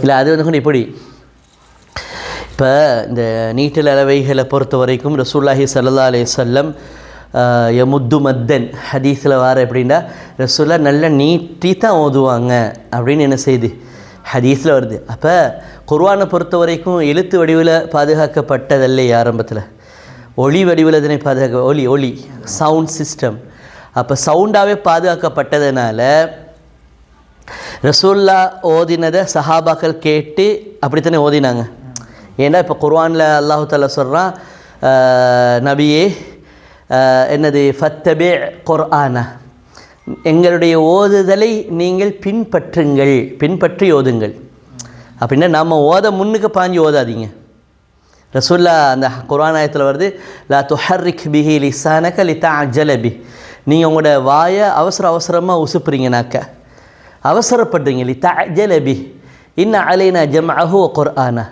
இல்லை, அது வந்து இப்படி. இப்போ இந்த நீட்டல் அளவைகளை பொறுத்த வரைக்கும் ரசூலுல்லாஹி ஸல்லல்லாஹு அலைஹி வஸல்லம் யமுத்து மத்தன் ஹதீஸில் வார எப்படின்னா ரசூல்லா நல்லா நீட்டி தான் ஓதுவாங்க அப்படின்னு என்ன செய்யுது ஹதீஸில் வருது. அப்போ குர்ஆனை பொறுத்த வரைக்கும் எழுத்து வடிவில் பாதுகாக்கப்பட்டதில்லை ஆரம்பத்தில், ஒளி வடிவில் இதனை ஒளி சவுண்ட் சிஸ்டம். அப்போ சவுண்டாகவே பாதுகாக்கப்பட்டதுனால ரசூல்லா ஓதினதை சஹாபாக்கள் கேட்டு அப்படித்தானே ஓதினாங்க. ஏன்னா இப்போ குர்ஆனில் அல்லாஹு தஆலா சொல்கிறான், நபியே என்னது ஃபத்தபி குர்ஆனா, எங்களுடைய ஓதுதலை நீங்கள் பின்பற்றி ஓதுங்கள். அப்படின்னா நம்ம முன்னுக்கு பாஞ்சு ஓதாதீங்க. ரசூல்லா அந்த குர்ஆன் ஆயத்தில் வருது, லா துஹர்ரிக் பிஹி லிசானக லிதஅஜல பி. நீங்கள் உங்களோட வாயை அவசரமாக உசுப்புறீங்கனாக்க, அவசரப்படுறீங்க. லிதஅஜல பி இன்ன அலைனா ஜம்அஹு வ குர்ஆனா,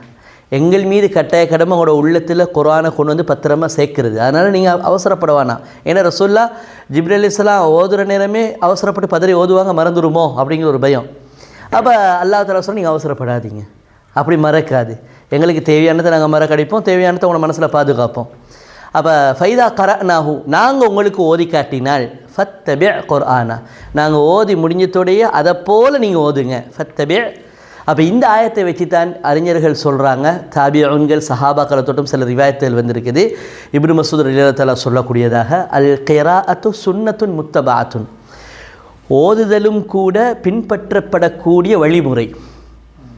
எங்கள் மீது கட்டாய கடமை உங்களோட உள்ளத்தில் குர்ஆனை கொண்டு வந்து பத்திரமா சேர்க்கிறது. அதனால் நீங்கள் அவசரப்பட வேணாம். ஏன்னா ரசூல்லா ஜிப்ரீல் அலைஹிஸ்ஸலாம் ஓதுகிற நேரமே அவசரப்பட்டு பதறி ஓதுவாங்க, மறந்துடுமோ அப்படிங்கிற ஒரு பயம். அப்போ அல்லாஹ் தஆலா சொல்ல நீங்கள் அவசரப்படாதீங்க, அப்படி மறக்காது. எங்களுக்கு தேவையானதை நாங்கள் மறக்கடிப்போம், தேவையானதை உங்களோட மனசில் பாதுகாப்போம். அப்போ ஃபைதா கரஅனாஹு, நாங்கள் உங்களுக்கு ஓதி காட்டினால் ஃபத்தபி குர்ஆனா, நாங்கள் ஓதி முடிஞ்சத்தோடையே அதை போல் நீங்கள் ஓதுங்க. ஃபத்தபி. அப்போ இந்த ஆயத்தை வச்சு தான் அறிஞர்கள் சொல்கிறாங்க, தாபிஊன்கள் சஹாபாக்களை தொட்டும் சில ரிவாயத்துகள் வந்திருக்குது. இப்னு மஸ்ஊத் ரலியல்லாஹு தஆலா சொல்லக்கூடியதாக, அல் கிராஅத்து சுன்னத்துன் முத்தபஅத்துன், ஓதுதலும் கூட பின்பற்றப்படக்கூடிய வழிமுறை.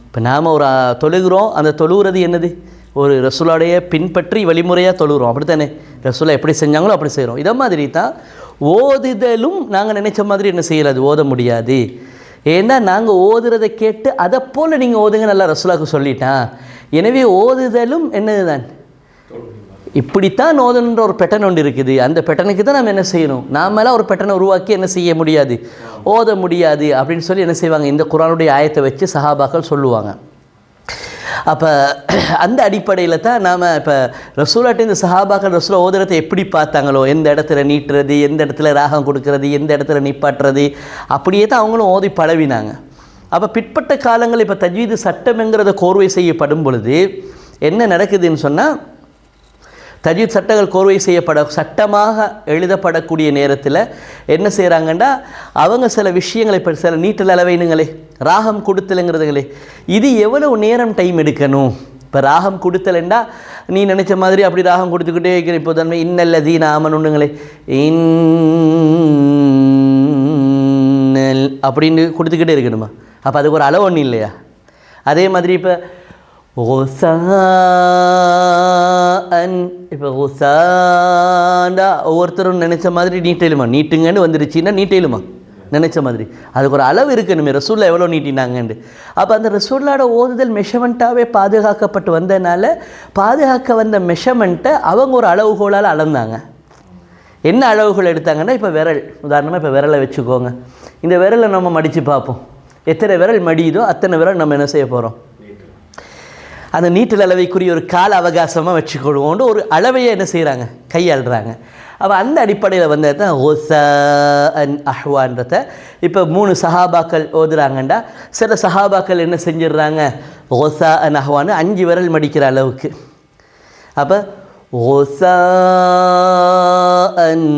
இப்போ நாம் ஒரு தொழுகிறோம், அந்த தொழுகிறது என்னது? ஒரு ரசூலுடைய பின்பற்றி வழிமுறையாக தொழுகிறோம், அப்படி தானே? ரசூலா எப்படி செஞ்சாங்களோ அப்படி செய்கிறோம். இதை மாதிரி தான் ஓதுதலும் நாங்கள் நினைச்ச மாதிரி என்ன செய்யறது, ஓத முடியாது. ஏன்னா நாங்கள் ஓதுறதை கேட்டு அதை போல் நீங்கள் ஓதுங்க நல்லா ரசூலுல்லாஹ் சொல்லிட்டான். எனவே ஓதுதலும் என்னது தான், இப்படித்தான் ஓதணுன்ற ஒரு பெட்டன் ஒன்று இருக்குது. அந்த பெட்டனுக்கு தான் நம்ம என்ன செய்யணும், நாமெல்லாம் ஒரு பெட்டனை உருவாக்கி என்ன செய்ய முடியாது, ஓத முடியாது அப்படின்னு சொல்லி என்ன செய்வாங்க, இந்த குர்ஆனுடைய ஆயத்தை வச்சு சஹாபாக்கள் சொல்லுவாங்க. அப்போ அந்த அடிப்படையில் தான் நாம் இப்போ ரசூலாட்ட இந்த சஹாபாக்கள் ரசூலா ஓதுறதை எப்படி பார்த்தாங்களோ, எந்த இடத்துல நீட்டுறது, எந்த இடத்துல ராகம் கொடுக்கறது, எந்த இடத்துல நிப்பாட்டுறது, அப்படியே தான் அவங்களும் ஓதி பழவினாங்க. அப்போ பிற்பட்ட காலங்கள் இப்போ தஜ்வீது சட்டம்ங்கிறத கோர்வை செய்யப்படும் பொழுது என்ன நடக்குதுன்னு சொன்னால், தஜ்வீத் சட்டங்கள் கோர்வை சட்டமாக எழுதப்படக்கூடிய நேரத்தில் என்ன செய்கிறாங்கன்னா, அவங்க சில விஷயங்களை இப்போ சில நீட்டல் அளவைனுங்களே, ராகம் கொடுத்தலுங்கிறதுங்களே, இது எவ்வளவு நேரம் டைம் எடுக்கணும். இப்போ ராகம் கொடுத்தலண்டா நீ நினச்ச மாதிரி அப்படி ராகம் கொடுத்துக்கிட்டே இருக்கிற. இப்போ தன்மை இன்னல்லதீன ஆமனுங்களே, இன்னல் அப்படின்னு கொடுத்துக்கிட்டே இருக்கணுமா? அப்போ அதுக்கு ஒரு அளவு ஒன்றும் இல்லையா? அதே மாதிரி இப்போ இப்போ ஒசாண்டா ஒவ்வொருத்தரும் நினச்ச மாதிரி நீட்டலுமா, நீட்டுங்கன்னு வந்துருச்சுன்னா நீட்டலுமா நினச்ச மாதிரி, அதுக்கு ஒரு அளவு இருக்கணுமே. ரசூல்லா எவ்வளோ நீட்டினாங்கண்டு. அப்போ அந்த ரசூல்லாவோட ஓதுதல் மெஷர்மெண்ட்டாகவே பாதுகாக்கப்பட்டு வந்ததுனால பாதுகாக்க வந்த மெஷர்மெண்ட்டை அவங்க ஒரு அளவுகோலால் அளந்தாங்க. என்ன அளவுகோல் எடுத்தாங்கன்னா, இப்போ விரல் உதாரணமாக இப்போ விரலை வச்சுக்கோங்க. இந்த விரலை நம்ம மடித்து பார்ப்போம், எத்தனை விரல் மடியுதோ அத்தனை விரல் நம்ம என்ன செய்ய போகிறோம், அந்த நீட்டல் அளவைக்குரிய ஒரு கால அவகாசமாக வச்சுக்கொள்வோன்னு ஒரு அளவையை என்ன செய்கிறாங்க, கையாளுறாங்க. அப்போ அந்த அடிப்படையில் வந்தது தான் ஒசா அன் அஹ்வான்றத. இப்போ 3 சஹாபாக்கள் ஓதுறாங்கண்டா சில சஹாபாக்கள் என்ன செஞ்சிடுறாங்க, ஒசா அன் அஹ்வான்னு 5 விரல் மடிக்கிற அளவுக்கு. அப்போ ஒசா அன்,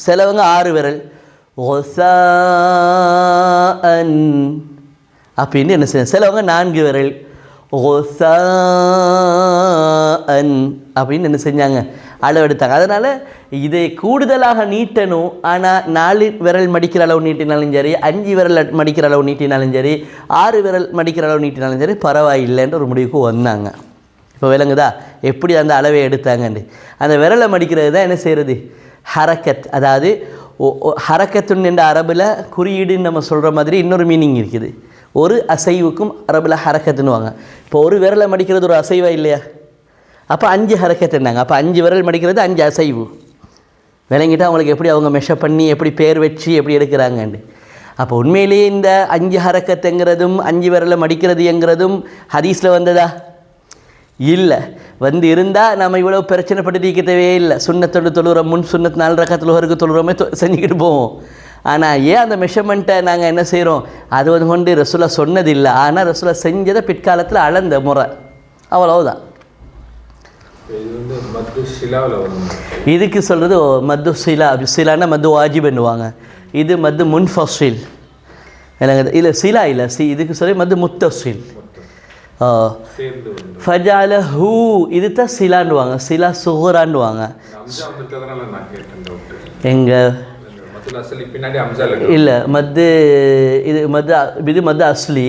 சிலவங்க 6 விரல், ஒசா அன் அப்படின்னு என்ன செய்ய, சிலவங்க 4 விரல், ஒசான் அப்படின்னு என்ன செஞ்சாங்க, அளவெடுத்தாங்க. அதனால் இதை கூடுதலாக நீட்டணும். ஆனால் 4 விரல் மடிக்கிற அளவு நீட்டினாலும் சரி, 5 விரல் மடிக்கிற அளவு நீட்டினாலும் சரி, 6 விரல் மடிக்கிற அளவு நீட்டினாலும் சரி பரவாயில்லைன்ற ஒரு முடிவுக்கு வந்தாங்க. இப்போ விளங்குதா எப்படி அந்த அளவை எடுத்தாங்கன்னு? அந்த விரலை மடிக்கிறது தான் என்ன செய்கிறது, ஹரக்கத். அதாவது ஹரக்கத்துன்னு என்ற அரபில் குறியீடுன்னு நம்ம சொல்கிற மாதிரி இன்னொரு மீனிங் இருக்குது. ஒரு அசைவுக்கும் அரபில் ஹரக்கத்துன்னுவாங்க. இப்போ ஒரு விரலை மடிக்கிறது ஒரு அசைவா இல்லையா? அப்போ 5 ஹரக்கத்துன்னாங்க. அப்போ 5 விரல் மடிக்கிறது 5 அசைவு. விளங்கிட்டு அவங்களுக்கு எப்படி அவங்க மெஷர் பண்ணி எப்படி பேர் வச்சு எப்படி எடுக்கிறாங்கன்னு. அப்போ உண்மையிலேயே இந்த 5 ஹரக்கத்துங்கிறதும் 5 விரலை மடிக்கிறதுங்கிறதும் ஹதீஸில் வந்ததா? இல்லை. வந்து இருந்தால் நம்ம இவ்வளோ பிரச்சனைப்பட்டு தேவையே இல்லை. சுண்ணத்தோடு தொழுகிறோம், முன் சுண்ணத்து 4 ரக்கத்தில் ஒருக்கு தொழுகிறோமே செஞ்சுக்கிட்டு போவோம். ஆனால் ஏன் அந்த மெஷர்மெண்ட்டை நாங்கள் என்ன செய்கிறோம், அது கொண்டு ரசூலா சொன்னதில்லை. ஆனால் ரசூலா செஞ்சதை பிற்காலத்தில் அளந்த முறை, அவ்வளவுதான். இதுக்கு சொல்கிறது மத்து சிலா. சிலான்னா மத்து வாஜிப் பண்ணுவாங்க. இது மத்து முன்ஃபஸில். இல்லை சிலா இல்லை, இதுக்கு சொல்லி மத்து முத்தஸில். ஃபஜாலஹு இது தான் சிலான்னுவாங்க, சிலா சுகுரான்னுவாங்க. எங்கள் இல்லை மத்து இது மத்து அஸ்லி.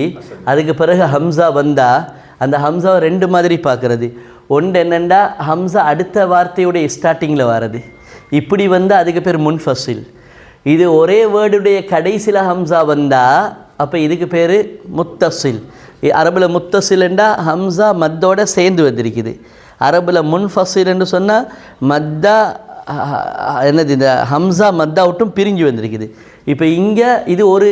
அதுக்கு பிறகு ஹம்சா வந்தால் அந்த ஹம்சாவை 2 மாதிரி பார்க்குறது. ஒன்று என்னென்னா ஹம்சா அடுத்த வார்த்தையுடைய ஸ்டார்டிங்கில் வர்றது, இப்படி வந்தால் அதுக்கு பேர் முன்ஃபஸில். இது ஒரே வேர்டுடைய கடைசியில் ஹம்சா வந்தால் அப்போ இதுக்கு பேர் முத்தஸில். அரபில் முத்தஸில்ண்டா ஹம்சா மத்தோட சேர்ந்து வந்திருக்குது. அரபில் முன்ஃபஸில் என்று சொன்னால் மத்தா என்னது, இந்த ஹம்சா மத்தா விட்டும் பிரிஞ்சு வந்திருக்குது. இப்போ இங்கே இது ஒரு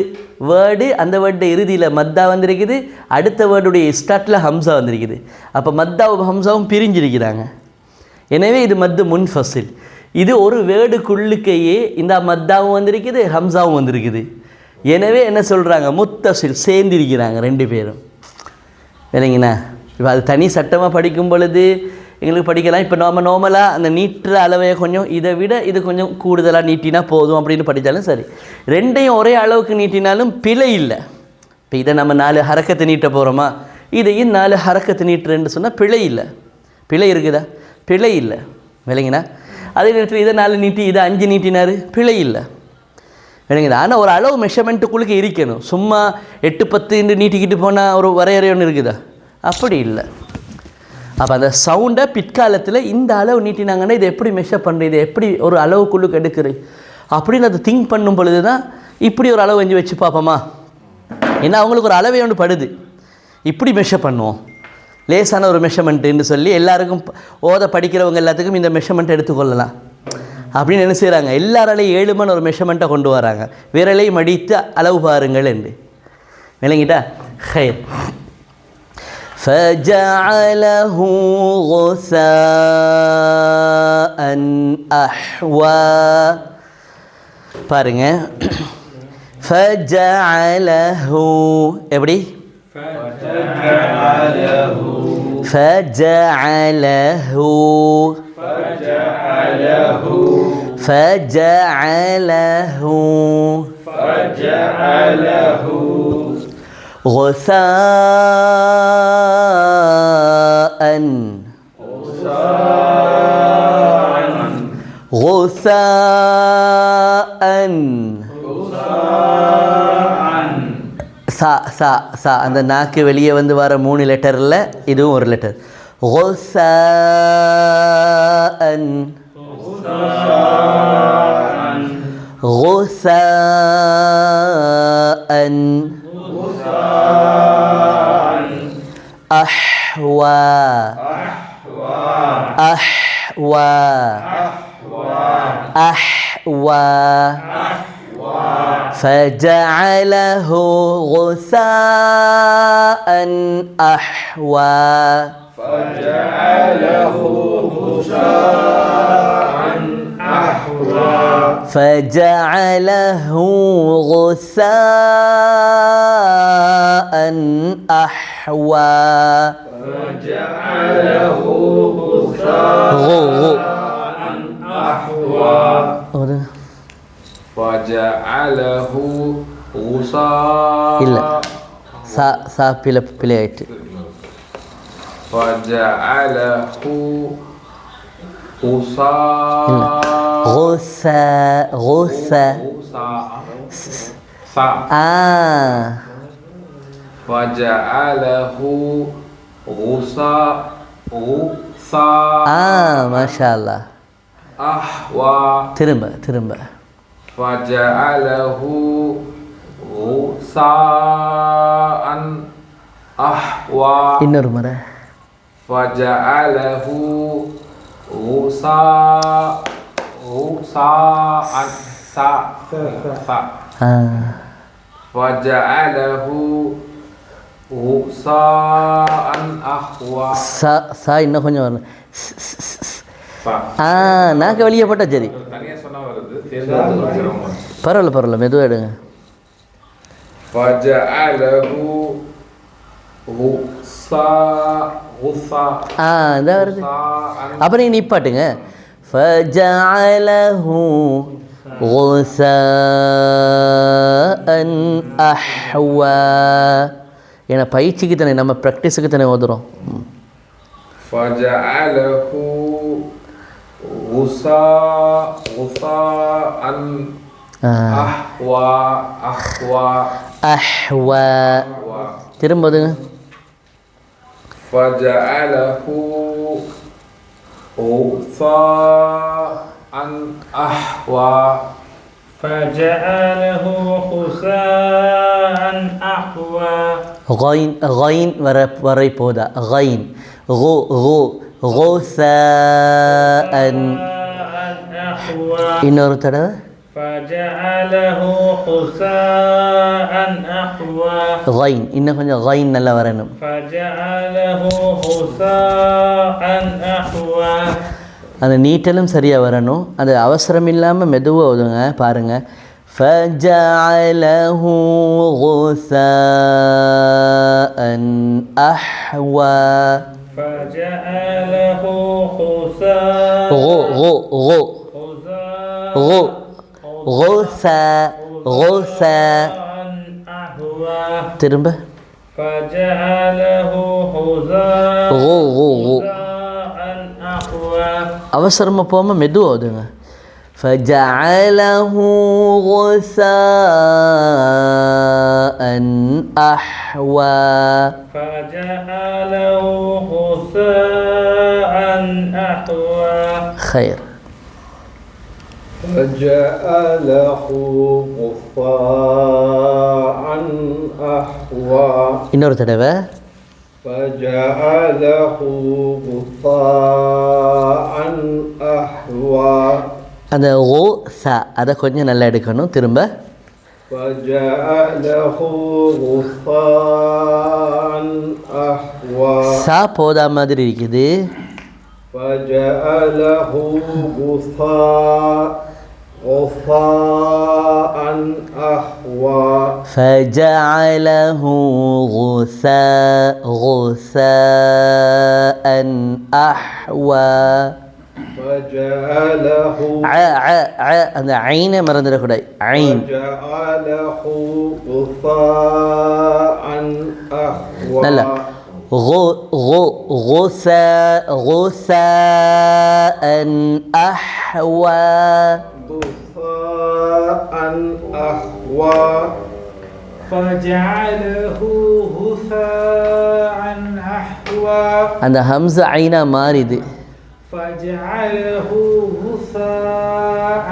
வேர்டு, அந்த வேர்டு இறுதியில் மத்தா வந்திருக்குது, அடுத்த வேர்டுடைய ஸ்டார்ட்டில் ஹம்சா வந்திருக்குது. அப்போ மத்தாவும் ஹம்சாவும் பிரிஞ்சிருக்கிறாங்க. எனவே இது மத்து முன்ஃபஸில். இது ஒரு வேர்டுக்குள்ளுக்கையே இந்த மத்தாவும் வந்திருக்குது, ஹம்சாவும் வந்திருக்குது. எனவே என்ன சொல்கிறாங்க, முத்தஸில் சேர்ந்திருக்கிறாங்க 2 பேரும். இல்லைங்கண்ணா? இப்போ அது தனி சட்டமாக படிக்கும் பொழுது எங்களுக்கு படிக்கலாம். இப்போ நம்ம நார்மலாக அந்த நீட்டுற அளவையை கொஞ்சம் இதை விட இது கொஞ்சம் கூடுதலாக நீட்டினா போதும் அப்படின்னு படித்தாலும் சரி. 2ஐயும் ஒரே அளவுக்கு நீட்டினாலும் பிழை இல்லை. இப்போ இதை நம்ம 4 ஹரக்கத்தை நீட்ட போகிறோமா, இதையும் 4 ஹரக்கத்தை நீட்டுறேன்னு சொன்னால் பிழை இல்லை. பிழை இருக்குதா? பிழை இல்லை. விளங்கினா? அதே நேரத்தில் இதை 4 நீட்டி இதை 5 நீட்டினார், பிழை இல்லை. விளங்குது? ஆனால் ஒரு அளவு மெஷர்மெண்ட்டுக்குள்ளுக்கு இருக்கணும். சும்மா 8 10 நீட்டிக்கிட்டு போனால் ஒரு வரையறை ஒன்று இருக்குதா? அப்படி இல்லை. அப்போ அந்த சவுண்டை பிற்காலத்தில் இந்த அளவு நீட்டினாங்கன்னா இதை எப்படி மெஷர் பண்ணுறது, இதை எப்படி ஒரு அளவுக்குள்ளுக்கு எடுக்கிறது, அப்படின்னு அதை திங்க் பண்ணும் பொழுது தான் இப்படி ஒரு அளவு வச்சு பார்ப்போமா, ஏன்னா அவங்களுக்கு ஒரு அளவே ஒன்று படுது, இப்படி மெஷர் பண்ணுவோம், லேசான ஒரு மெஷர்மெண்ட்டுன்னு சொல்லி எல்லாருக்கும் ஓத படிக்கிறவங்க எல்லாத்துக்கும் இந்த மெஷர்மெண்ட் எடுத்துக்கொள்ளலாம் அப்படின்னு என்ன செய்கிறாங்க, எல்லாராலையும் 7 மணி ஒரு மெஷர்மெண்ட்டை கொண்டு வராங்க, விரலை மடித்து அளவு பாருங்கள் என்று. விளங்கிட்டா? ஹைர். فَجَعَلَهُ غُثَاءً أَحْوَى. பாருங்க, فَجَعَلَهُ எப்படி? فَجَعَلَهُ غثاءً சா சா சா அந்த நாக்கு வெளியே வந்து வர 3 லெட்டரில் இதுவும் ஒரு லெட்டர். غثاءً أحوى فجعله غثاء أحوى. فجعله غثاء أحوى. فجعله غثاء இல்ல சா பிழை ஆயிட்டு. فجعله غثاء فجعله غثاء மாஷாஅல்லாஹ். أحوى. திரும்ப فجعله غثاء أحوى. இன்னொரு முறை. فجعله غثاء فجعله غثاء أحوى. சா இன்னும் கொஞ்சம் வரணும். நாக்கு வெளியே போட்டால் சரி, பரவாயில்ல மெதுவாக எடுங்க. فجعله غثاء இந்த வருது. அப்புறம் நீங்கள் நிப்பாட்டுங்க. فجعله غثاء أحوى. ஏன்னா பயிற்சிக்கு தானே, நம்ம ப்ராக்டிஸுக்கு தானே ஓதுறோம். فجعله غثاء أحوى. திரும்பதுங்க. فجعله غثاء أحوى. فجعله غثاء أحوى. غين வரை போதா. غين غثاء. இன்னொரு தடவை. فجعله غثاء أحوى. غين இன்னும் கொஞ்சம் غين நல்லா வரணும். فجعله غثاء أحوى. அந்த நீட்டலும் சரியாக வரணும். அது அவசரம் இல்லாமல் மெதுவாக ஓதுங்க. பாருங்கள். فجعله غثاء أحوى. فجعله غثاء غثاء أحوى. திரும்ப. فجعله غثاء أحوى. அவசரமாக போகாமல் மெதுவாக ஓதுங்க. فجعله غثاء أحوى. فجعله غثاء أحوى. خير. فجعله غثاء أحوى இன்னொரு தடவை فجعله غثاء أحوى அந்த ஓ ச அதை கொஞ்சம் நல்லா எடுக்கணும் திரும்ப فجعله غثاء أحوى சா போதா மாதிரி இருக்குது فجعله غثاء أحوى فجعله غثاء أحوى فجعله அந்த ஐனை மறந்துடக்கூடாது ஐன் فجعله غثاء أحوى நல்லா غثاء أحوى غثاء أحوى فجعله غثاء أحوى அந்த ஹம்ஸா ஐனா மாறிது فجعله غثاء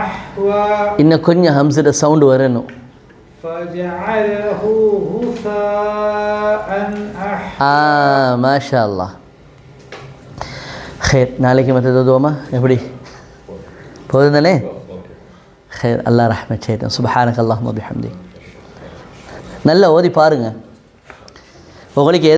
أحوى இன்னும் கொஞ்சம் ஹம்ஸோட சவுண்டு வரணும் فجعله غثاء أحوى மாஷா அல்லாஹ் خير நாளைக்கு மற்ற தோதுவோமா எப்படி போதும் தானே خير அல்லாஹ் ரஹ்மத் செய்யட்டும் சுப்ஹானக அல்லாஹும்ம பிஹம்திக் நல்லா ஓதி பாருங்க உங்களுக்கு